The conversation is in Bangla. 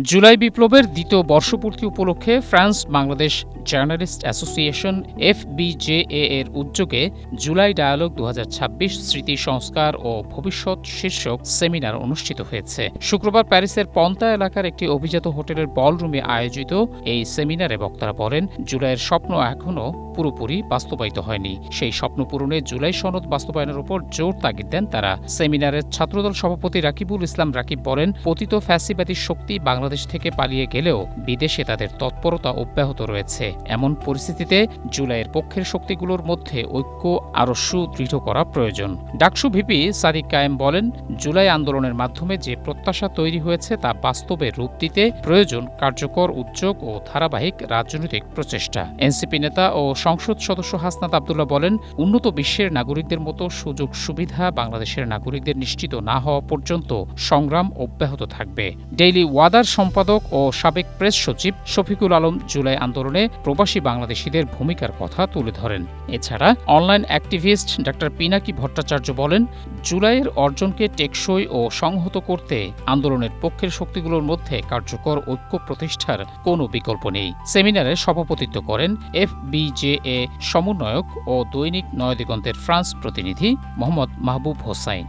জুলাই বিপ্লবের দ্বিতীয় বর্ষপূর্তি উপলক্ষে France Bangladesh journalist association FBJA এর উদ্যোগে জুলাই ডায়ালগ ২০২৬ স্মৃতি সংস্কার ও ভবিষ্যৎ শীর্ষক সেমিনার অনুষ্ঠিত হয়েছে। শুক্রবার প্যারিসের পন্তা এলাকার একটি অভিজাত হোটেলের বলরুমে আয়োজিত এই সেমিনারে বক্তারা বলেন, জুলাইয়ের স্বপ্ন এখনও পুরোপুরি বাস্তবায়িত হয়নি। সেই স্বপ্ন পূরণে জুলাই সনদ বাস্তবায়নের উপর জোর তাগিদ দেন তারা। সেমিনারের ছাত্রদল সভাপতি রাকিবুল ইসলাম রাকিব বলেন, পতিত ফ্যাসিবাদী শক্তি বাংলাদেশ থেকে পালিয়ে গেলেও বিদেশে তাদের তৎপরতা অব্যাহত রয়েছে। এমন পরিস্থিতিতে জুলাইয়ের পক্ষের শক্তিগুলোর মধ্যে ঐক্য আরও সুদৃঢ় করা প্রয়োজন। ডাকসু ভিপি সাদিক কায়েম বলেন, জুলাই আন্দোলনের মাধ্যমে যে প্রত্যাশা তৈরি হয়েছে তা বাস্তবে রূপ দিতে প্রয়োজন কার্যকর উদ্যোগ ও ধারাবাহিক রাজনৈতিক প্রচেষ্টা। এনসিপি নেতা ও সংসদ সদস্য হাসনাত আবদুল্লাহ বলেন, উন্নত বিশ্বের নাগরিকদের মতো সুযোগ সুবিধা বাংলাদেশের নাগরিকদের নিশ্চিত না হওয়া পর্যন্ত সংগ্রাম অব্যাহত থাকবে। ডেইলি ওয়াদার সম্পাদক ও সাবেক প্রেস সচিব শফিকুল আলম জুলাই আন্দোলনে প্রবাসী বাংলাদেশিদের ভূমিকার কথা তুলে ধরেন। এছাড়া online activist doctor Pinaki Bhattacharya বলেন, জুলাইয়ের অর্জনকে টেকসই ও সংহত করতে আন্দোলনের পক্ষের শক্তিগুলোর মধ্যে কার্যকর ঐক্য প্রতিষ্ঠার কোনো বিকল্প নেই। সেমিনারে সভাপতিত্ব করেন FBJA সমন্বয়ক ও দৈনিক নয়াদিগন্তের ফ্রান্স প্রতিনিধি মোহাম্মদ মাহবুব হোসাইন।